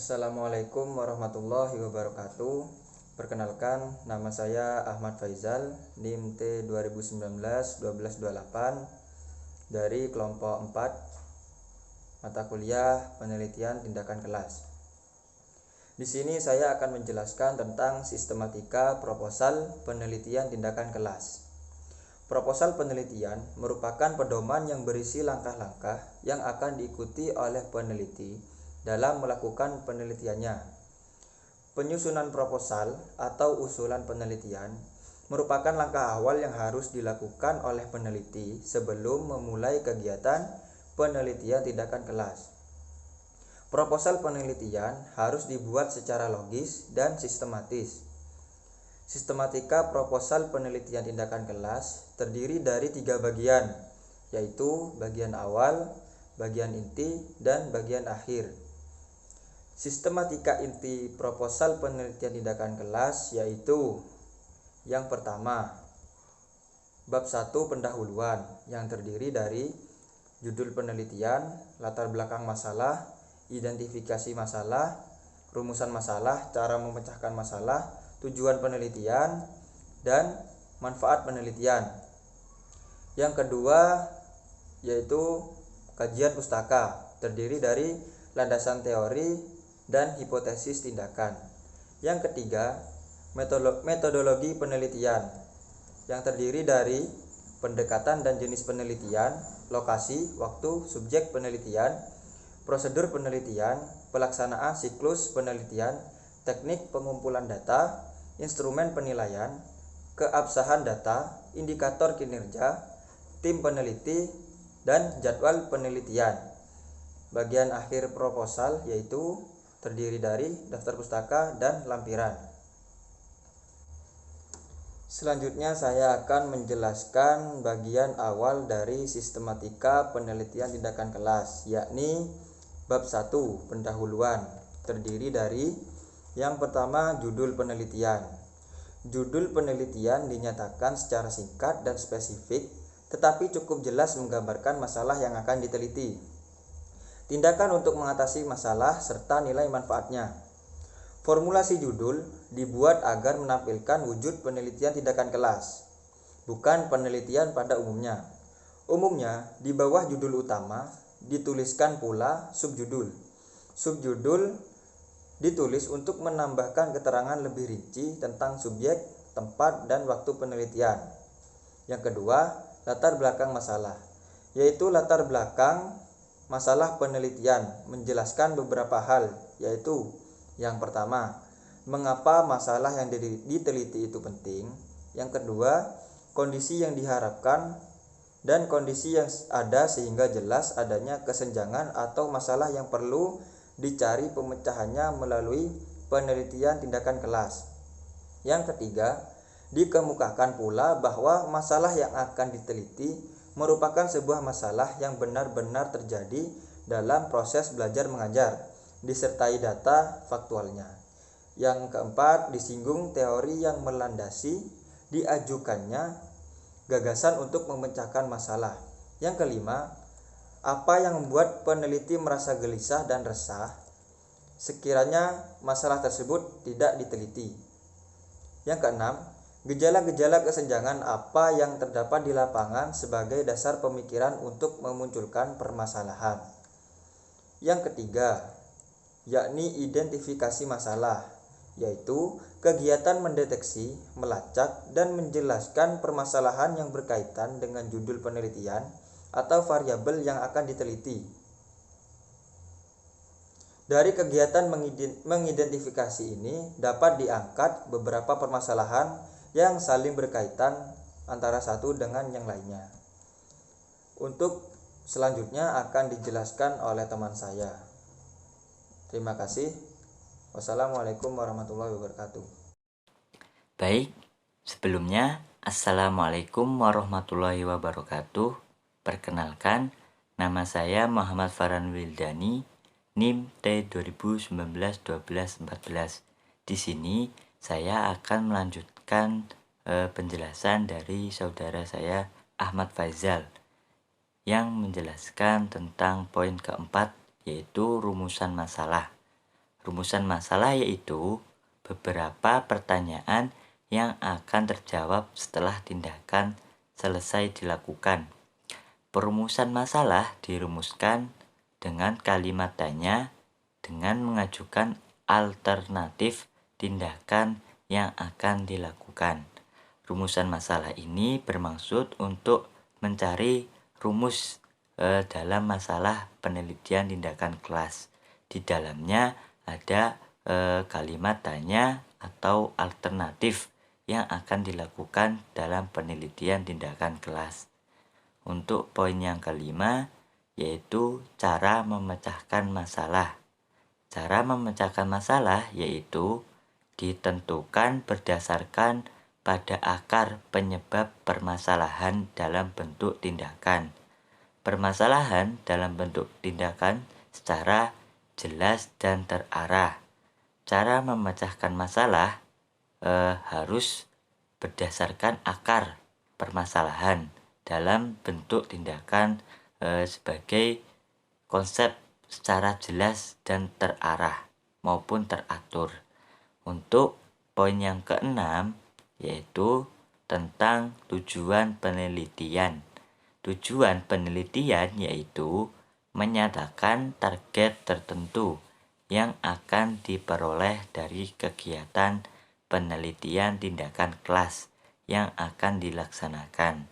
Assalamualaikum warahmatullahi wabarakatuh. Perkenalkan, nama saya Ahmad Faizal, NIM T 2019-1228 dari kelompok 4 mata kuliah penelitian tindakan kelas. Di sini saya akan menjelaskan tentang sistematika proposal penelitian tindakan kelas. Proposal penelitian merupakan pedoman yang berisi langkah-langkah yang akan diikuti oleh peneliti dalam melakukan penelitiannya. Penyusunan proposal atau usulan penelitian merupakan langkah awal yang harus dilakukan oleh peneliti sebelum memulai kegiatan penelitian tindakan kelas. Proposal penelitian harus dibuat secara logis dan sistematis. Sistematika proposal penelitian tindakan kelas terdiri dari 3 bagian, yaitu bagian awal, bagian inti, dan bagian akhir. Sistematika inti proposal penelitian tindakan kelas yaitu yang pertama, bab 1 pendahuluan yang terdiri dari judul penelitian, latar belakang masalah, identifikasi masalah, rumusan masalah, cara memecahkan masalah, tujuan penelitian, dan manfaat penelitian. Yang kedua yaitu kajian pustaka, terdiri dari landasan teori dan hipotesis tindakan. Yang ketiga, metodologi penelitian, yang terdiri dari pendekatan dan jenis penelitian, lokasi, waktu, subjek penelitian, prosedur penelitian, pelaksanaan siklus penelitian, teknik pengumpulan data, instrumen penilaian, keabsahan data, indikator kinerja, tim peneliti, dan jadwal penelitian. Bagian akhir proposal yaitu terdiri dari daftar pustaka dan lampiran. Selanjutnya saya akan menjelaskan bagian awal dari sistematika penelitian tindakan kelas, yakni bab 1 pendahuluan, terdiri dari yang pertama judul penelitian. Judul penelitian dinyatakan secara singkat dan spesifik, tetapi cukup jelas menggambarkan masalah yang akan diteliti, tindakan untuk mengatasi masalah, serta nilai manfaatnya. Formulasi judul dibuat agar menampilkan wujud penelitian tindakan kelas, bukan penelitian pada umumnya. Umumnya, di bawah judul utama dituliskan pula subjudul. Subjudul ditulis untuk menambahkan keterangan lebih rinci tentang subjek, tempat, dan waktu penelitian. Yang kedua, latar belakang masalah, yaitu latar belakang masalah penelitian menjelaskan beberapa hal, yaitu yang pertama, mengapa masalah yang diteliti itu penting. Yang kedua, kondisi yang diharapkan dan kondisi yang ada sehingga jelas adanya kesenjangan atau masalah yang perlu dicari pemecahannya melalui penelitian tindakan kelas. Yang ketiga, dikemukakan pula bahwa masalah yang akan diteliti merupakan sebuah masalah yang benar-benar terjadi dalam proses belajar mengajar, disertai data faktualnya. Yang keempat, disinggung teori yang melandasi diajukannya gagasan untuk memecahkan masalah. Yang kelima, apa yang membuat peneliti merasa gelisah dan resah sekiranya masalah tersebut tidak diteliti. Yang keenam, gejala-gejala kesenjangan apa yang terdapat di lapangan sebagai dasar pemikiran untuk memunculkan permasalahan. Yang ketiga, yakni identifikasi masalah, yaitu kegiatan mendeteksi, melacak, dan menjelaskan permasalahan yang berkaitan dengan judul penelitian atau variabel yang akan diteliti. Dari kegiatan mengidentifikasi ini dapat diangkat beberapa permasalahan yang saling berkaitan antara satu dengan yang lainnya. Untuk selanjutnya akan dijelaskan oleh teman saya. Terima kasih. Wassalamualaikum warahmatullahi wabarakatuh. Baik, sebelumnya Assalamualaikum warahmatullahi wabarakatuh. Perkenalkan, nama saya Muhammad Farhan Wildani, NIM T 2019-1214. Di sini saya akan melanjutkan penjelasan dari saudara saya Ahmad Faizal yang menjelaskan tentang poin keempat, yaitu rumusan masalah. Rumusan masalah yaitu beberapa pertanyaan yang akan terjawab setelah tindakan selesai dilakukan. Perumusan masalah dirumuskan dengan kalimat tanya dengan mengajukan alternatif tindakan yang akan dilakukan. Rumusan masalah ini bermaksud untuk mencari rumus dalam masalah penelitian tindakan kelas. Di dalamnya ada kalimat tanya atau alternatif yang akan dilakukan dalam penelitian tindakan kelas. Untuk poin yang kelima, yaitu cara memecahkan masalah. Cara memecahkan masalah yaitu ditentukan berdasarkan pada akar penyebab permasalahan dalam bentuk tindakan. Permasalahan dalam bentuk tindakan secara jelas dan terarah. Cara memecahkan masalah harus berdasarkan akar permasalahan dalam bentuk tindakan sebagai konsep secara jelas dan terarah maupun teratur. Untuk poin yang keenam yaitu tentang tujuan penelitian. Tujuan penelitian yaitu menyatakan target tertentu yang akan diperoleh dari kegiatan penelitian tindakan kelas yang akan dilaksanakan.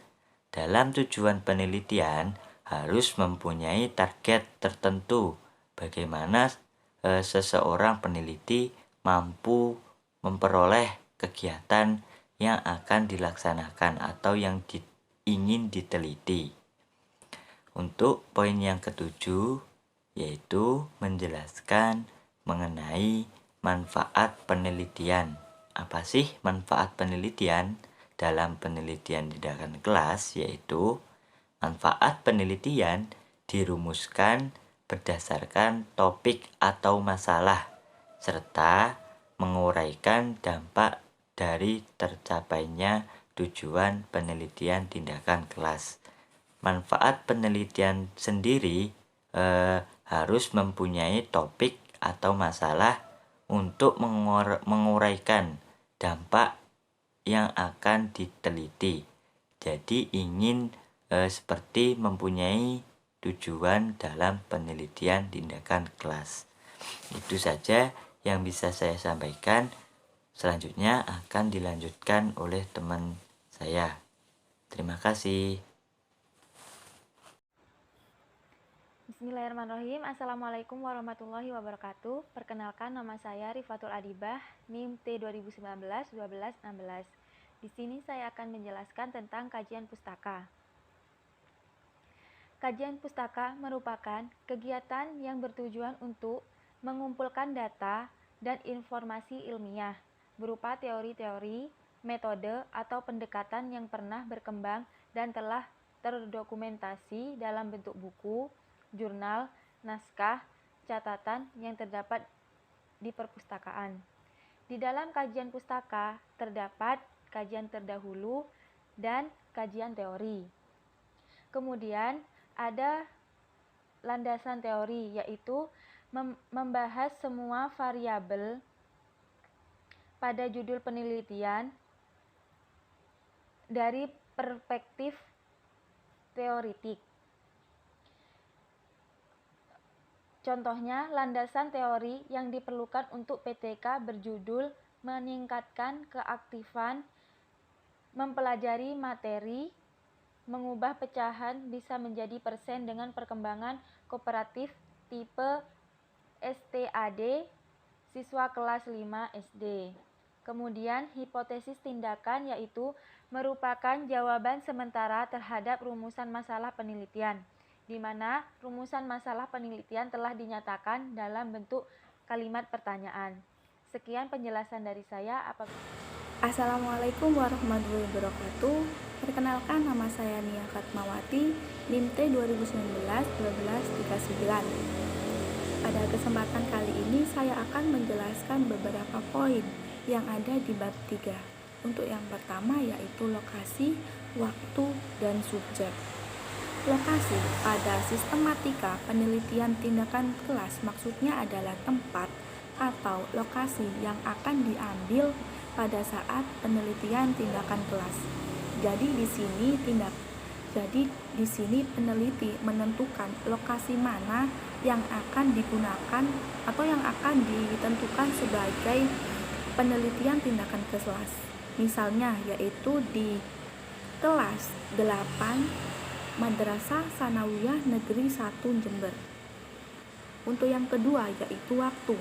Dalam tujuan penelitian harus mempunyai target tertentu bagaimana seseorang peneliti mampu memperoleh kegiatan yang akan dilaksanakan atau yang ingin diteliti. Untuk poin yang ketujuh yaitu menjelaskan mengenai manfaat penelitian. Apa sih manfaat penelitian? Dalam penelitian tindakan kelas yaitu manfaat penelitian dirumuskan berdasarkan topik atau masalah serta menguraikan dampak dari tercapainya tujuan penelitian tindakan kelas. Manfaat penelitian sendiri harus mempunyai topik atau masalah untuk menguraikan dampak yang akan diteliti. Jadi ingin seperti mempunyai tujuan dalam penelitian tindakan kelas. Itu saja yang bisa saya sampaikan. Selanjutnya akan dilanjutkan oleh teman saya. Terima kasih. Bismillahirrahmanirrahim. Assalamualaikum warahmatullahi wabarakatuh. Perkenalkan, nama saya Rifatul Adibah, NIM T 2019-1216. Di sini saya akan menjelaskan tentang kajian pustaka. Kajian pustaka merupakan kegiatan yang bertujuan untuk mengumpulkan data dan informasi ilmiah berupa teori-teori, metode, atau pendekatan yang pernah berkembang dan telah terdokumentasi dalam bentuk buku, jurnal, naskah, catatan yang terdapat di perpustakaan. Di dalam kajian pustaka terdapat kajian terdahulu dan kajian teori. Kemudian ada landasan teori, yaitu membahas semua variabel pada judul penelitian dari perspektif teoritik. Contohnya, landasan teori yang diperlukan untuk PTK berjudul meningkatkan keaktifan mempelajari materi, mengubah pecahan bisa menjadi persen dengan perkembangan kooperatif tipe STAD siswa kelas 5 SD. Kemudian, hipotesis tindakan yaitu merupakan jawaban sementara terhadap rumusan masalah penelitian, di mana rumusan masalah penelitian telah dinyatakan dalam bentuk kalimat pertanyaan. Sekian penjelasan dari saya. Assalamualaikum warahmatullahi wabarakatuh. Perkenalkan, nama saya Nia Fatmawati, NIM T 2019-1239. Pada kesempatan kali ini saya akan menjelaskan beberapa poin yang ada di bab 3. Untuk yang pertama yaitu lokasi, waktu, dan subjek. Lokasi pada sistematika penelitian tindakan kelas maksudnya adalah tempat atau lokasi yang akan diambil pada saat penelitian tindakan kelas. Jadi di sini peneliti menentukan lokasi mana yang akan digunakan atau yang akan ditentukan sebagai penelitian tindakan kelas. Misalnya yaitu di kelas 8 Madrasah Sanawiyah Negeri 1 Jember. Untuk yang kedua yaitu waktu.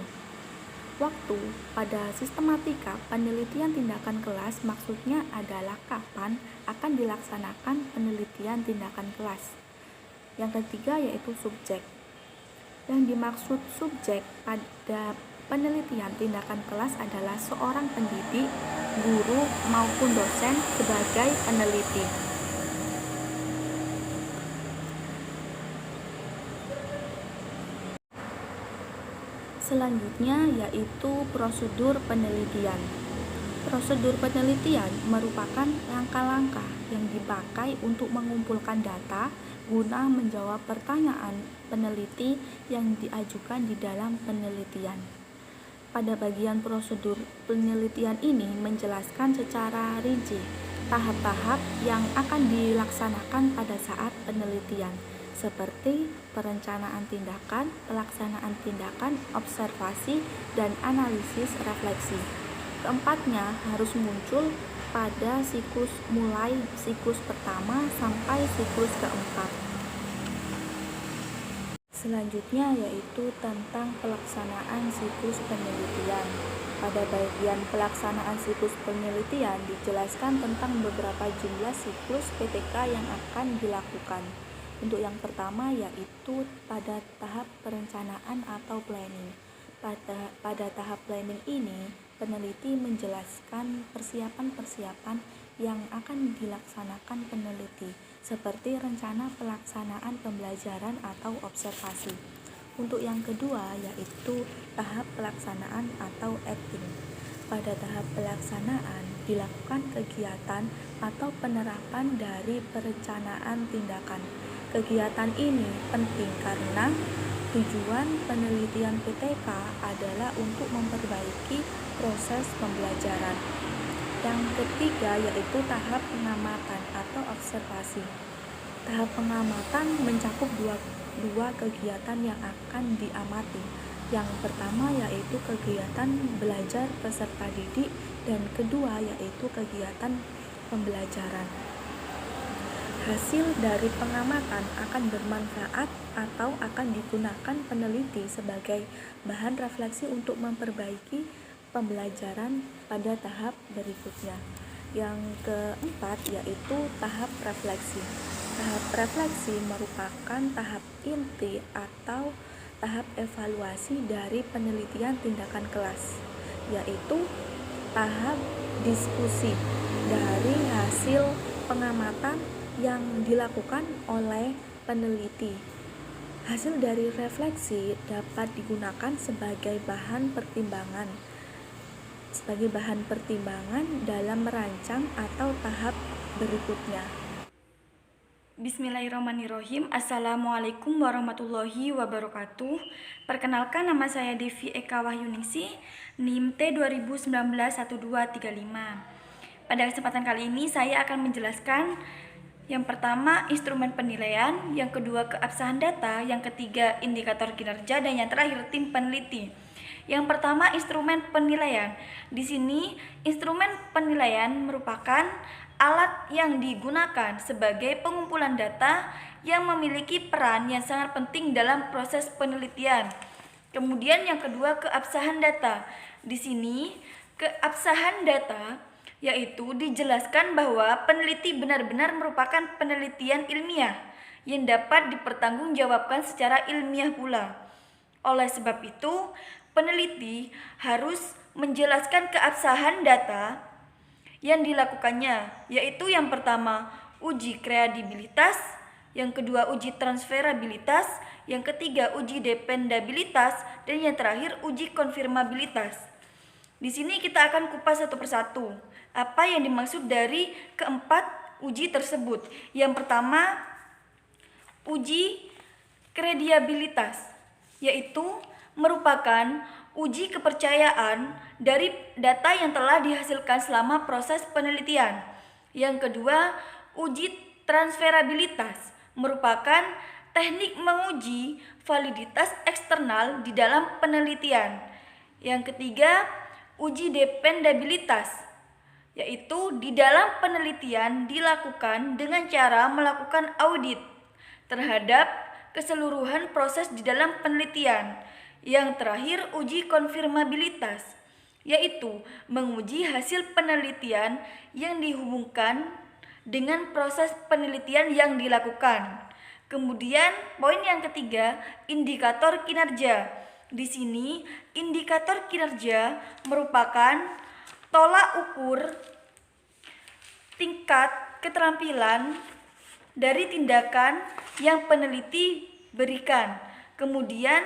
Waktu pada sistematika penelitian tindakan kelas maksudnya adalah kapan akan dilaksanakan penelitian tindakan kelas. Yang ketiga yaitu subjek. Yang dimaksud subjek pada penelitian tindakan kelas adalah seorang pendidik, guru maupun dosen sebagai peneliti. Selanjutnya yaitu prosedur penelitian. Prosedur penelitian merupakan langkah-langkah yang dipakai untuk mengumpulkan data guna menjawab pertanyaan peneliti yang diajukan di dalam penelitian. Pada bagian prosedur penelitian ini menjelaskan secara rinci tahap-tahap yang akan dilaksanakan pada saat penelitian, seperti perencanaan tindakan, pelaksanaan tindakan, observasi, dan analisis refleksi. Keempatnya harus muncul pada siklus mulai siklus pertama sampai siklus keempat. Selanjutnya yaitu tentang pelaksanaan siklus penelitian. Pada bagian pelaksanaan siklus penelitian dijelaskan tentang beberapa jumlah siklus PTK yang akan dilakukan. Untuk yang pertama yaitu pada tahap perencanaan atau planning. Pada tahap planning ini, peneliti menjelaskan persiapan-persiapan yang akan dilaksanakan peneliti, seperti rencana pelaksanaan pembelajaran atau observasi. Untuk yang kedua yaitu tahap pelaksanaan atau acting. Pada tahap pelaksanaan dilakukan kegiatan atau penerapan dari perencanaan tindakan. Kegiatan ini penting karena tujuan penelitian PTK adalah untuk memperbaiki proses pembelajaran. Yang ketiga yaitu tahap pengamatan atau observasi. Tahap pengamatan mencakup dua kegiatan yang akan diamati. Yang pertama yaitu kegiatan belajar peserta didik dan kedua yaitu kegiatan pembelajaran. Hasil dari pengamatan akan bermanfaat atau akan digunakan peneliti sebagai bahan refleksi untuk memperbaiki pembelajaran pada tahap berikutnya. Yang keempat yaitu tahap refleksi. Tahap refleksi merupakan tahap inti atau tahap evaluasi dari penelitian tindakan kelas, yaitu tahap diskusi dari hasil pengamatan yang dilakukan oleh peneliti. Hasil dari refleksi dapat digunakan sebagai bahan pertimbangan dalam merancang atau tahap berikutnya. Bismillahirrahmanirrahim. Assalamualaikum warahmatullahi wabarakatuh. Perkenalkan, nama saya Devi Eka Wahyuningsih, NIM T 2019-1235. Pada kesempatan kali ini saya akan menjelaskan yang pertama instrumen penilaian, yang kedua keabsahan data, yang ketiga indikator kinerja, dan yang terakhir tim peneliti. Yang pertama instrumen penilaian. Di sini instrumen penilaian merupakan alat yang digunakan sebagai pengumpulan data yang memiliki peran yang sangat penting dalam proses penelitian. Kemudian yang kedua keabsahan data. Di sini keabsahan data yaitu dijelaskan bahwa peneliti benar-benar merupakan penelitian ilmiah yang dapat dipertanggungjawabkan secara ilmiah pula. Oleh sebab itu, peneliti harus menjelaskan keabsahan data yang dilakukannya, yaitu yang pertama uji kredibilitas, yang kedua uji transferabilitas, yang ketiga uji dependabilitas, dan yang terakhir uji konfirmabilitas. Di sini kita akan kupas satu persatu apa yang dimaksud dari keempat uji tersebut. Yang pertama uji kredibilitas, yaitu merupakan uji kepercayaan dari data yang telah dihasilkan selama proses penelitian. Yang kedua, uji transferabilitas merupakan teknik menguji validitas eksternal di dalam penelitian. Yang ketiga, uji dependabilitas, yaitu di dalam penelitian dilakukan dengan cara melakukan audit terhadap keseluruhan proses di dalam penelitian. Yang terakhir, uji konfirmabilitas, yaitu menguji hasil penelitian yang dihubungkan dengan proses penelitian yang dilakukan. Kemudian, poin yang ketiga, indikator kinerja. Di sini, indikator kinerja merupakan tolak ukur tingkat keterampilan dari tindakan yang peneliti berikan. Kemudian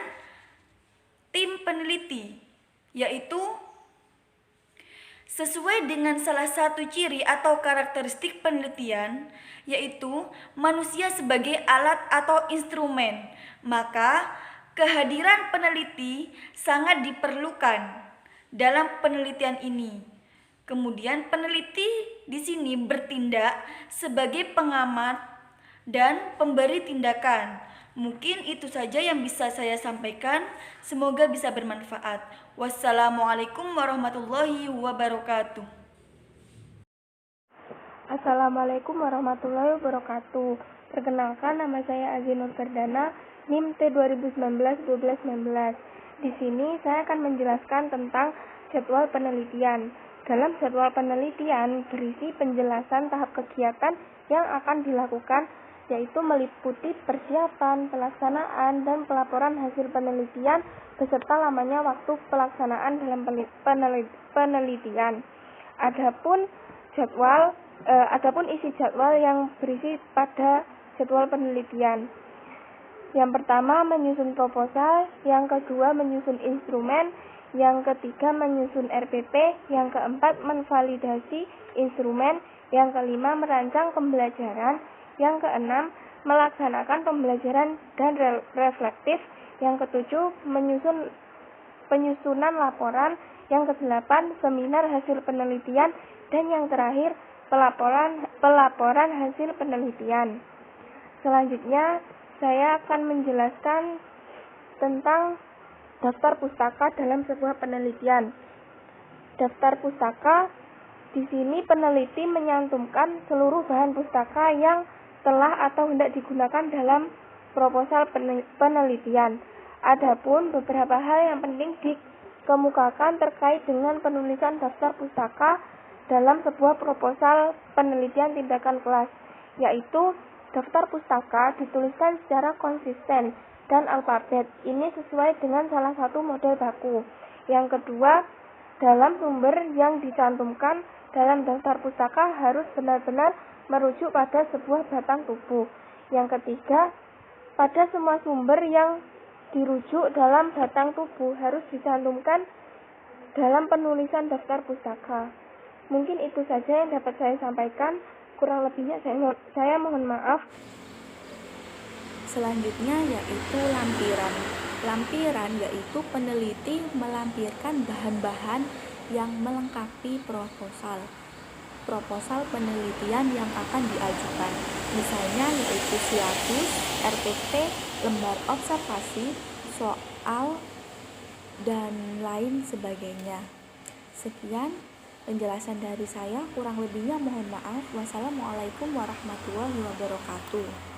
tim peneliti, yaitu sesuai dengan salah satu ciri atau karakteristik penelitian, yaitu manusia sebagai alat atau instrumen, maka kehadiran peneliti sangat diperlukan dalam penelitian ini. Kemudian peneliti di sini bertindak sebagai pengamat dan pemberi tindakan. Mungkin itu saja yang bisa saya sampaikan. Semoga bisa bermanfaat. Wassalamualaikum warahmatullahi wabarakatuh. Assalamualaikum warahmatullahi wabarakatuh. Perkenalkan, nama saya Azi Nur Ferdana, NIM T 2019-1219. Di sini saya akan menjelaskan tentang jadwal penelitian. Dalam jadwal penelitian berisi penjelasan tahap kegiatan yang akan dilakukan, yaitu meliputi persiapan, pelaksanaan, dan pelaporan hasil penelitian beserta lamanya waktu pelaksanaan dalam penelitian. Adapun isi jadwal yang berisi pada jadwal penelitian. Yang pertama, menyusun proposal, yang kedua menyusun instrumen, yang ketiga menyusun RPP, yang keempat menvalidasi instrumen, yang kelima merancang pembelajaran, yang keenam melaksanakan pembelajaran dan reflektif, yang ketujuh penyusunan laporan, yang kedelapan seminar hasil penelitian, dan yang terakhir pelaporan hasil penelitian. Selanjutnya saya akan menjelaskan tentang daftar pustaka dalam sebuah penelitian. Daftar pustaka, di sini peneliti menyantumkan seluruh bahan pustaka yang telah atau hendak digunakan dalam proposal penelitian. Adapun beberapa hal yang penting dikemukakan terkait dengan penulisan daftar pustaka dalam sebuah proposal penelitian tindakan kelas, yaitu daftar pustaka dituliskan secara konsisten dan alfabet. Ini sesuai dengan salah satu model baku. Yang kedua, dalam sumber yang dicantumkan dalam daftar pustaka harus benar-benar merujuk pada sebuah batang tubuh. Yang ketiga, pada semua sumber yang dirujuk dalam batang tubuh harus dicantumkan dalam penulisan daftar pustaka. Mungkin itu saja yang dapat saya sampaikan. Kurang lebihnya saya mohon maaf. Selanjutnya yaitu lampiran. Lampiran yaitu peneliti melampirkan bahan-bahan yang melengkapi proposal penelitian yang akan diajukan. Misalnya yaitu siatus, RPP, lembar observasi, soal, dan lain sebagainya. Sekian penjelasan dari saya, kurang lebihnya mohon maaf. Wassalamualaikum warahmatullahi wabarakatuh.